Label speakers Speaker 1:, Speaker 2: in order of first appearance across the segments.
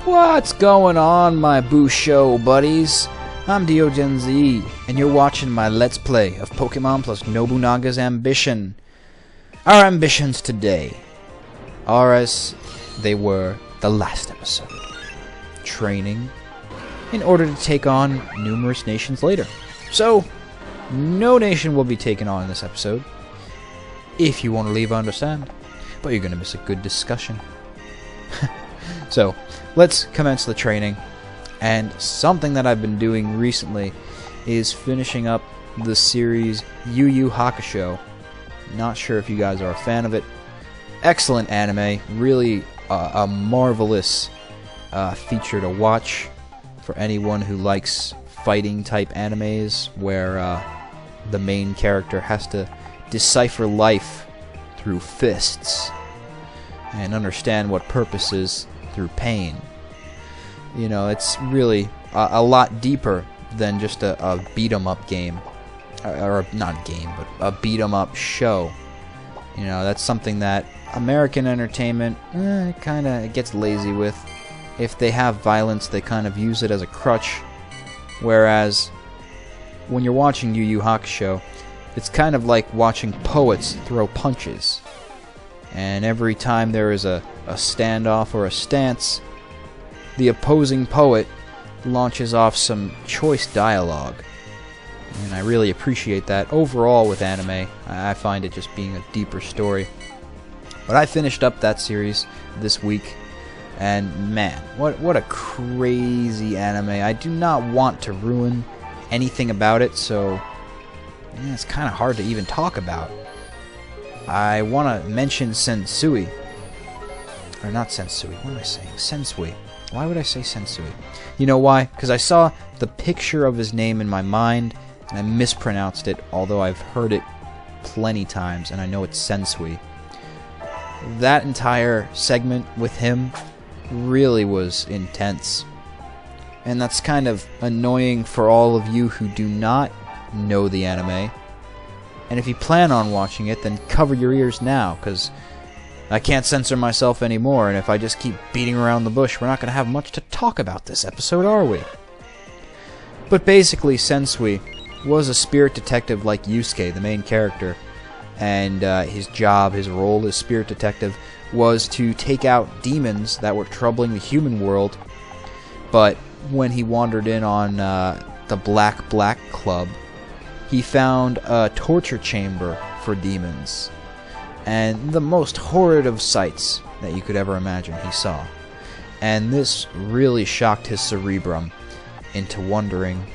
Speaker 1: What's going on, my Busho buddies? I'm DeoGenZ, and you're watching my Let's Play of Pokemon+Nobunaga's Ambition. Our ambitions today are as they were the last episode. Training in order to take on numerous nations later. So, no nation will be taken on in this episode. If you want to leave, I understand. But you're going to miss a good discussion. So, let's commence the training. And something that I've been doing recently is finishing up the series Yu Yu Hakusho. Not sure if you guys are a fan of it. Excellent anime. Really a marvelous feature to watch for anyone who likes fighting type animes where the main character has to decipher life through fists and understand what purpose is through pain. You know, it's really a lot deeper than just a beat-em-up game. Or not game, but a beat-em-up show. You know, that's something that American entertainment kind of gets lazy with. If they have violence, they kind of use it as a crutch. Whereas, when you're watching Yu Yu Hakusho, it's kind of like watching poets throw punches. And every time there is a standoff or a stance, the opposing poet launches off some choice dialogue. And I really appreciate that. Overall with anime, I find it just being a deeper story. But I finished up that series this week, and man, what a crazy anime. I do not want to ruin anything about it, so yeah, it's kind of hard to even talk about. I want to mention Sensui. Or not Sensui, what am I saying? Sensui. Why would I say Sensui? You know why? Because I saw the picture of his name in my mind, and I mispronounced it, although I've heard it plenty times, and I know it's Sensui. That entire segment with him really was intense. And that's kind of annoying for all of you who do not know the anime. And if you plan on watching it, then cover your ears now, because I can't censor myself anymore, and if I just keep beating around the bush, we're not going to have much to talk about this episode, are we? But basically, Sensui was a spirit detective like Yusuke, the main character, and his job, his role as spirit detective, was to take out demons that were troubling the human world. But when he wandered in on the Black Club, he found a torture chamber for demons. And the most horrid of sights that you could ever imagine he saw. And this really shocked his cerebrum into wondering,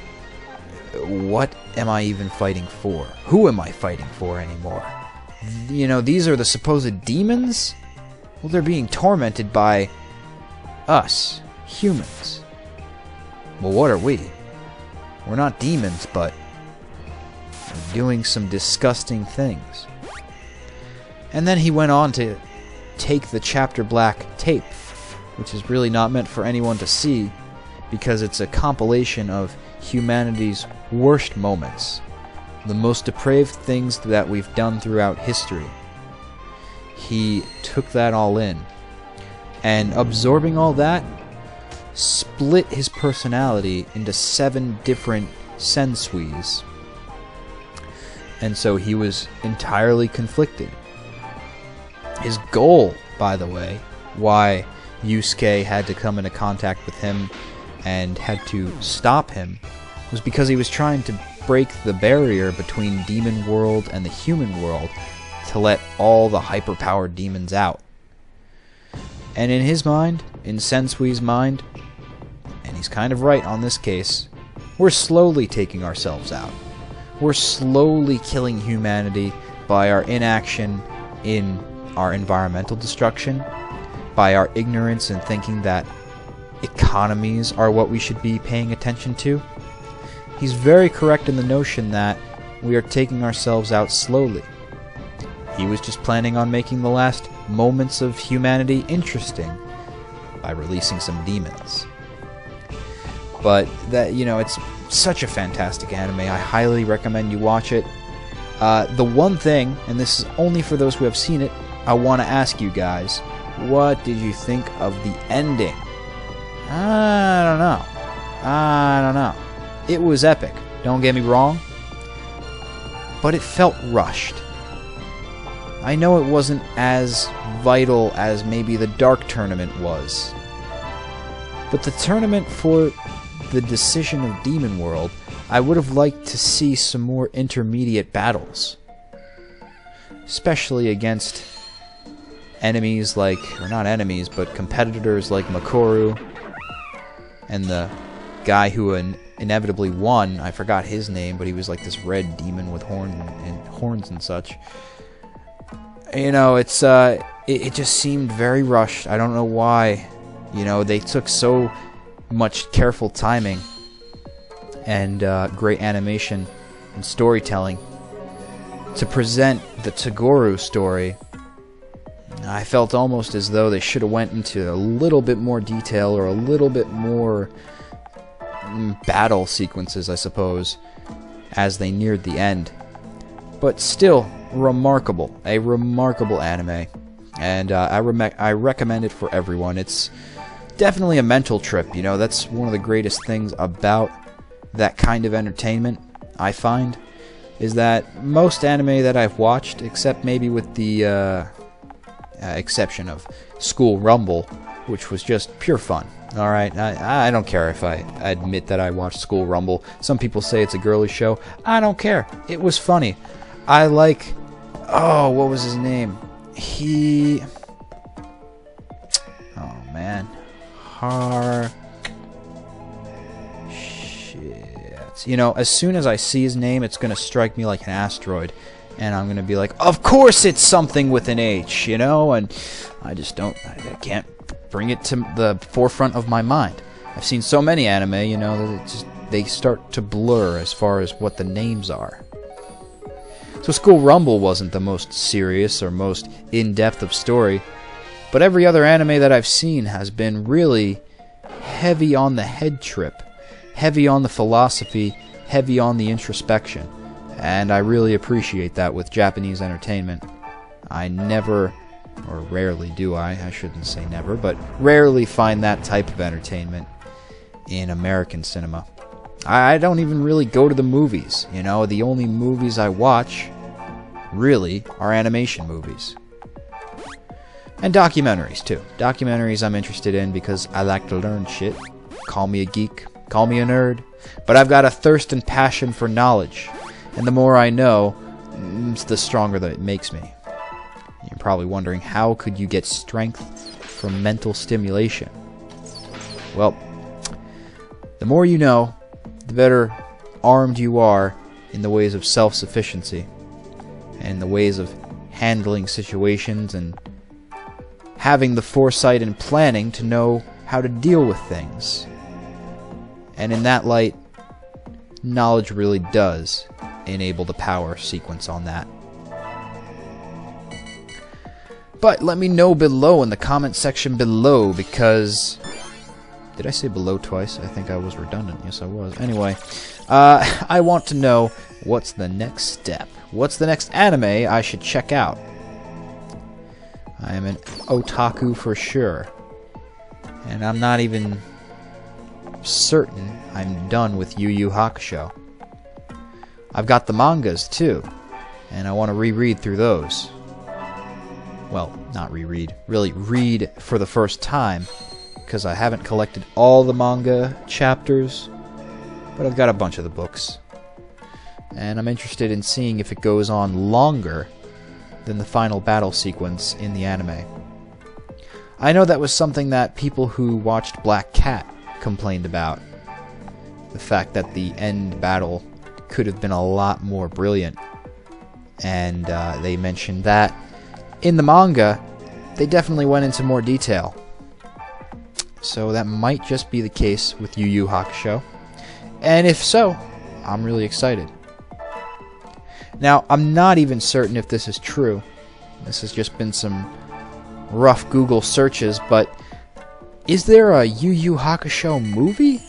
Speaker 1: what am I even fighting for? Who am I fighting for anymore? You know, these are the supposed demons? Well, they're being tormented by us, humans. Well, what are we? We're not demons, but we're doing some disgusting things. And then he went on to take the Chapter Black tape, which is really not meant for anyone to see, because it's a compilation of humanity's worst moments, the most depraved things that we've done throughout history. He took that all in, and absorbing all that, split his personality into 7 different sensuis. And so he was entirely conflicted. His goal, by the way, why Yusuke had to come into contact with him and had to stop him, was because he was trying to break the barrier between demon world and the human world to let all the hyper-powered demons out. And in his mind, in Sensui's mind, and he's kind of right on this case, we're slowly taking ourselves out. We're slowly killing humanity by our inaction in our environmental destruction, by our ignorance in thinking that economies are what we should be paying attention to. He's very correct in the notion that we are taking ourselves out slowly. He was just planning on making the last moments of humanity interesting by releasing some demons. But that, you know, it's such a fantastic anime. I highly recommend you watch it. The one thing, and this is only for those who have seen it, I want to ask you guys, what did you think of the ending? I don't know. It was epic, don't get me wrong, but it felt rushed. I know it wasn't as vital as maybe the Dark Tournament was, but the tournament for the Decision of Demon World, I would have liked to see some more intermediate battles. Especially against enemies like, or not enemies, but competitors like Makoru, and the guy who inevitably won. I forgot his name, but he was like this red demon with horns and such. You know, it just seemed very rushed. I don't know why. You know, they took so much careful timing and great animation and storytelling to present the Toguro story. I felt almost as though they should have went into a little bit more detail, or a little bit more battle sequences, I suppose, as they neared the end. But still, remarkable. A remarkable anime. And I recommend it for everyone. It's definitely a mental trip, you know. That's one of the greatest things about that kind of entertainment, I find, is that most anime that I've watched, except maybe with the exception of School Rumble, which was just pure fun. Alright, I don't care if I admit that I watched School Rumble. Some people say it's a girly show. I don't care. It was funny. I like... Oh, what was his name? Oh, man. Shit. You know, as soon as I see his name, it's going to strike me like an asteroid. And I'm going to be like, of course it's something with an H, you know? And I just don't... I can't bring it to the forefront of my mind. I've seen so many anime, you know, that they start to blur as far as what the names are. So School Rumble wasn't the most serious or most in-depth of story, but every other anime that I've seen has been really heavy on the head trip, heavy on the philosophy, heavy on the introspection, and I really appreciate that with Japanese entertainment. I never... or rarely do I shouldn't say never, but rarely find that type of entertainment in American cinema. I don't even really go to the movies, you know. The only movies I watch, really, are animation movies. And documentaries, too. Documentaries I'm interested in because I like to learn shit. Call me a geek, call me a nerd, but I've got a thirst and passion for knowledge, and the more I know, the stronger that it makes me. You're probably wondering, how could you get strength from mental stimulation? Well, the more you know, the better armed you are in the ways of self-sufficiency, and the ways of handling situations, and having the foresight and planning to know how to deal with things. And in that light, knowledge really does enable the power sequence on that. But let me know below in the comment section below, because... Did I say below twice? I think I was redundant. Yes, I was. Anyway, I want to know what's the next step. What's the next anime I should check out? I am an otaku for sure. And I'm not even certain I'm done with Yu Yu Hakusho. I've got the mangas too, and I want to reread through those. Well, not reread, really read for the first time, because I haven't collected all the manga chapters, but I've got a bunch of the books. And I'm interested in seeing if it goes on longer than the final battle sequence in the anime. I know that was something that people who watched Black Cat complained about. The fact that the end battle could have been a lot more brilliant. And they mentioned that in the manga, they definitely went into more detail. So that might just be the case with Yu Yu Hakusho. And if so, I'm really excited. Now, I'm not even certain if this is true. This has just been some rough Google searches, but is there a Yu Yu Hakusho movie?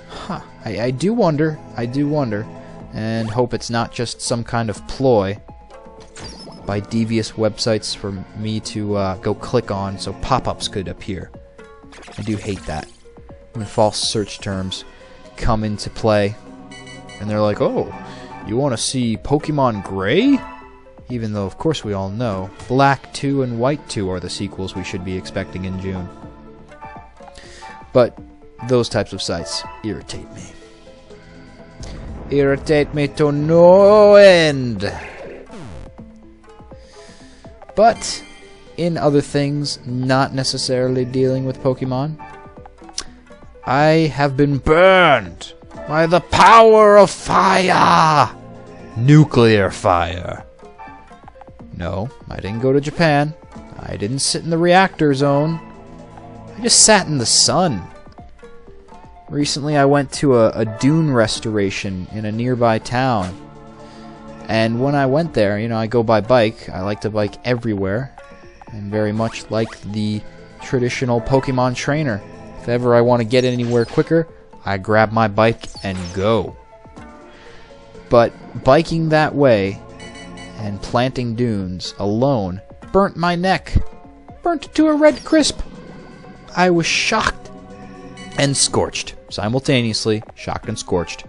Speaker 1: Huh. I do wonder. I do wonder. And hope it's not just some kind of ploy by devious websites for me to go click on so pop-ups could appear. I do hate that. When false search terms come into play, and they're like, oh, you want to see Pokemon Gray? Even though, of course, we all know Black 2 and White 2 are the sequels we should be expecting in June. But those types of sites irritate me. Irritate me to no end. But in other things, not necessarily dealing with Pokemon, I have been burned by the power of fire! Nuclear fire. No, I didn't go to Japan. I didn't sit in the reactor zone. I just sat in the sun. Recently I went to a dune restoration in a nearby town. And when I went there, you know, I go by bike. I like to bike everywhere. I'm very much like the traditional Pokemon trainer. If ever I want to get anywhere quicker, I grab my bike and go. But biking that way and planting dunes alone burnt my neck. Burnt it to a red crisp. I was shocked and scorched. Simultaneously, shocked and scorched.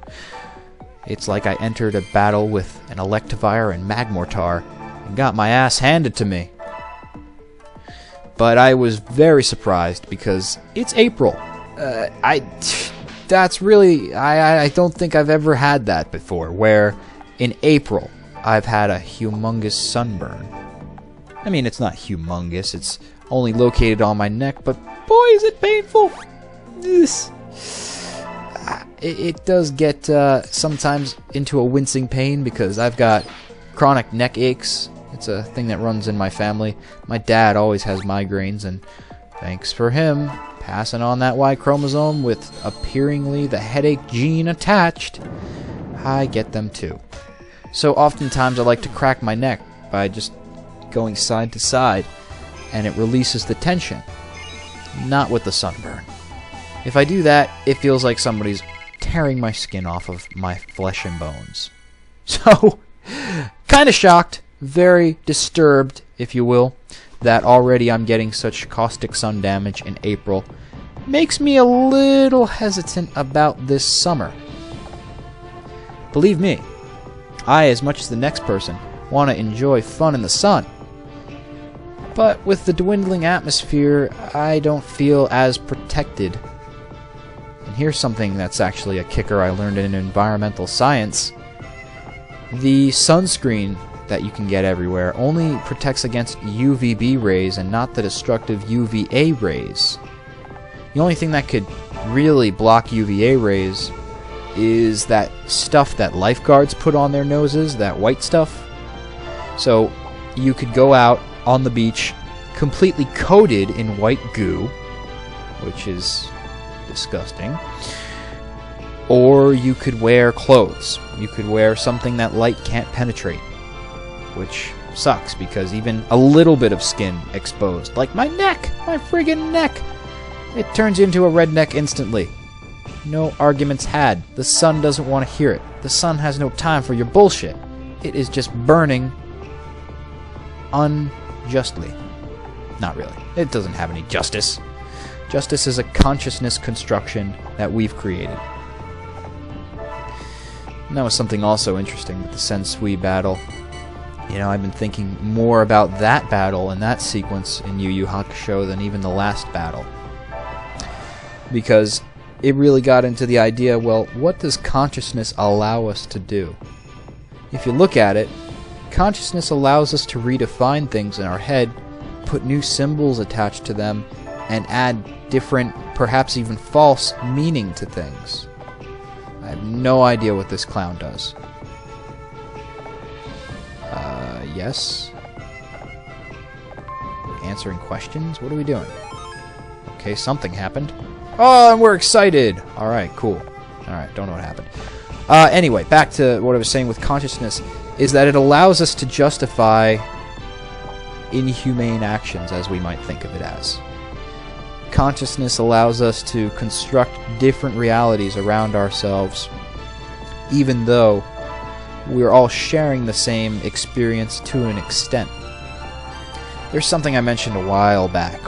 Speaker 1: It's like I entered a battle with an Electivire and Magmortar and got my ass handed to me. But I was very surprised because it's April. That's really... I don't think I've ever had that before, where in April I've had a humongous sunburn. I mean, it's not humongous, it's only located on my neck, but boy, is it painful! It does get sometimes into a wincing pain because I've got chronic neck aches. It's a thing that runs in my family. My dad always has migraines, and thanks for him passing on that Y chromosome with appearingly the headache gene attached, I get them too. So oftentimes I like to crack my neck by just going side to side, and it releases the tension. Not with the sunburn. If I do that, it feels like somebody's tearing my skin off of my flesh and bones. So, kind of shocked, very disturbed, if you will, that already I'm getting such caustic sun damage in April. Makes me a little hesitant about this summer. Believe me, I, as much as the next person, want to enjoy fun in the sun. But with the dwindling atmosphere, I don't feel as protected. And here's something that's actually a kicker I learned in environmental science. The sunscreen that you can get everywhere only protects against UVB rays and not the destructive UVA rays. The only thing that could really block UVA rays is that stuff that lifeguards put on their noses, that white stuff. So you could go out on the beach completely coated in white goo, which is disgusting. Or you could wear clothes. You could wear something that light can't penetrate, which sucks because even a little bit of skin exposed, like my neck, my friggin' neck, it turns into a redneck instantly. No arguments had. The sun doesn't want to hear it. The sun has no time for your bullshit. It is just burning unjustly. Not really. It doesn't have any justice. Justice is a consciousness construction that we've created. And that was something also interesting with the Sensui battle. You know, I've been thinking more about that battle and that sequence in Yu Yu Hakusho than even the last battle. Because it really got into the idea, well, what does consciousness allow us to do? If you look at it, consciousness allows us to redefine things in our head, put new symbols attached to them, and add different, perhaps even false, meaning to things. I have no idea what this clown does. Yes? Answering questions? What are we doing? Okay, something happened. Oh, and we're excited! Alright, cool. Alright, don't know what happened. Anyway, back to what I was saying with consciousness, is that it allows us to justify inhumane actions, as we might think of it as. Consciousness allows us to construct different realities around ourselves, even though we're all sharing the same experience to an extent. there's something I mentioned a while back,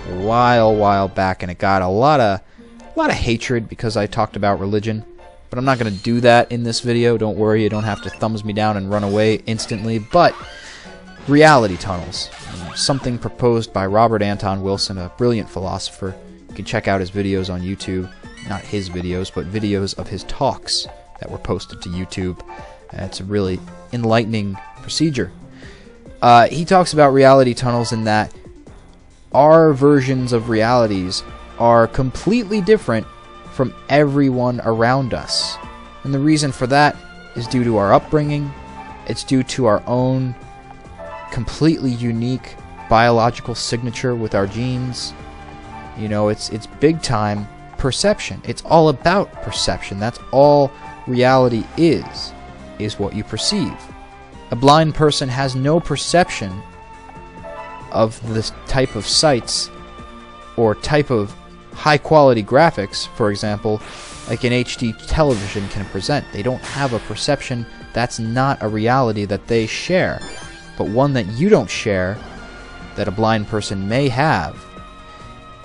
Speaker 1: and it got a lot of hatred because I talked about religion. But I'm not going to do that in this video. Don't worry, you don't have to thumbs me down and run away instantly. But reality tunnels, something proposed by Robert Anton Wilson, a brilliant philosopher. You can check out his videos on YouTube. Not his videos, but videos of his talks that were posted to YouTube. It's a really enlightening procedure. He talks about reality tunnels in that our versions of realities are completely different from everyone around us. And the reason for that is due to our upbringing. It's due to our own completely unique biological signature with our genes. You know, it's big time perception. It's all about perception. That's all reality is what you perceive. A blind person has no perception of this type of sights or type of high-quality graphics, for example, like an HD television can present. They don't have a perception. That's not a reality that they share. But one that you don't share, that a blind person may have,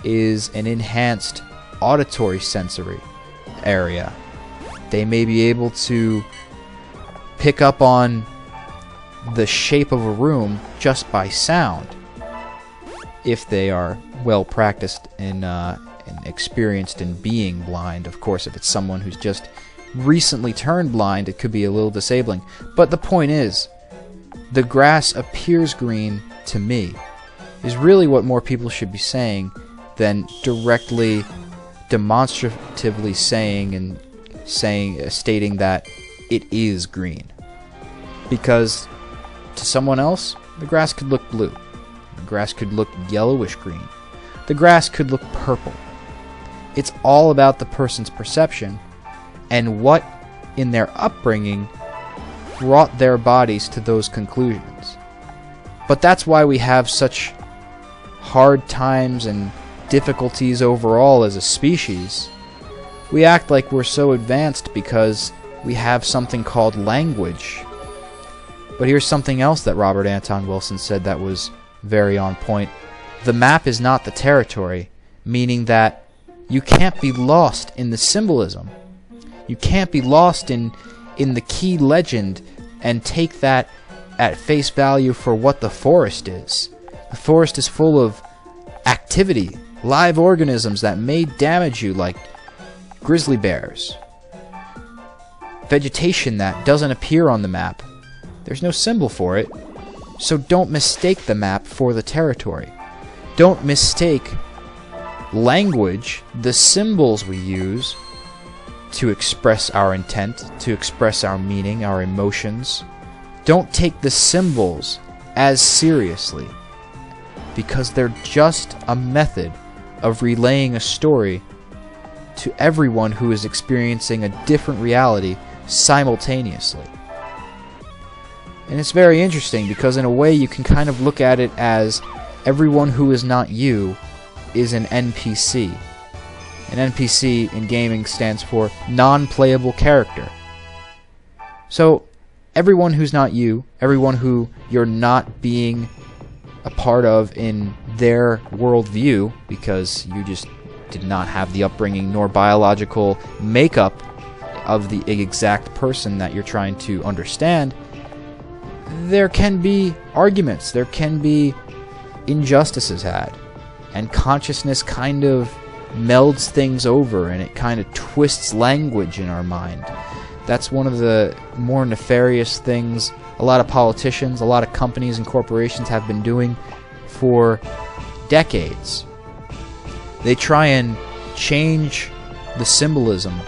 Speaker 1: is an enhanced auditory sensory area. They may be able to pick up on the shape of a room just by sound, if they are well practiced and experienced in being blind. Of course, if it's someone who's just recently turned blind, it could be a little disabling. But the point is, the grass appears green to me, is really what more people should be saying than directly, demonstratively saying stating that it is green. Because to someone else, the grass could look blue. The grass could look yellowish green. The grass could look purple. It's all about the person's perception and what in their upbringing brought their bodies to those conclusions. But that's why we have such hard times and difficulties overall as a species. We act like we're so advanced because we have something called language. But here's something else that Robert Anton Wilson said that was very on point. The map is not the territory, meaning that you can't be lost in the symbolism. You can't be lost in the key legend and take that at face value for what the forest is. The forest is full of activity, live organisms that may damage you, like grizzly bears. Vegetation that doesn't appear on the map. There's no symbol for it, so don't mistake the map for the territory. Don't mistake language, the symbols we use to express our intent, to express our meaning, our emotions. Don't take the symbols as seriously, because they're just a method of relaying a story to everyone who is experiencing a different reality simultaneously. And it's very interesting because in a way you can kind of look at it as everyone who is not you is an NPC. An NPC in gaming stands for non-playable character. So everyone who's not you, everyone who you're not being a part of in their worldview because you just did not have the upbringing nor biological makeup of the exact person that you're trying to understand, there can be arguments, there can be injustices had, and consciousness kind of melds things over and it kind of twists language in our mind. That's one of the more nefarious things a lot of politicians, a lot of companies and corporations have been doing for decades. They try and change the symbolism.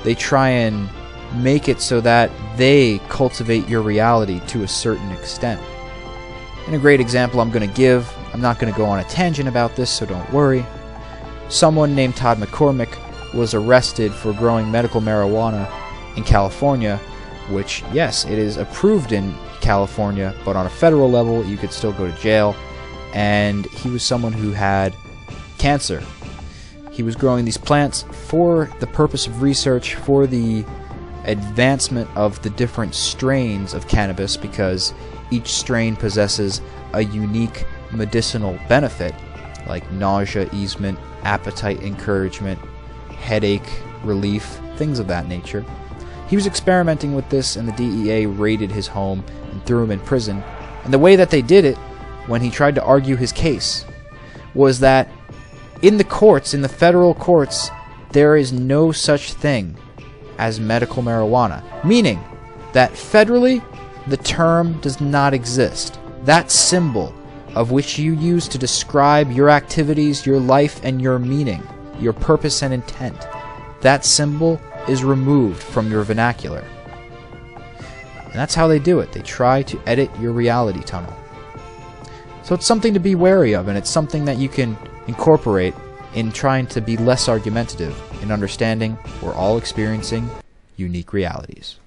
Speaker 1: They try and make it so that they cultivate your reality to a certain extent. And a great example I'm going to give, I'm not going to go on a tangent about this, so don't worry. Someone named Todd McCormick was arrested for growing medical marijuana in California, which, yes, it is approved in California, but on a federal level, you could still go to jail. And he was someone who had cancer. He was growing these plants for the purpose of research, for the advancement of the different strains of cannabis, because each strain possesses a unique medicinal benefit, like nausea easement, appetite encouragement, headache relief, things of that nature. He was experimenting with this, and the DEA raided his home and threw him in prison. And the way that they did it, when he tried to argue his case, was that in the courts, in the federal courts, there is no such thing as medical marijuana. Meaning that federally, the term does not exist. That symbol of which you use to describe your activities, your life, and your meaning, your purpose and intent, that symbol is removed from your vernacular. And that's how they do it. They try to edit your reality tunnel. So it's something to be wary of, and it's something that you can incorporate in trying to be less argumentative in understanding we're all experiencing unique realities.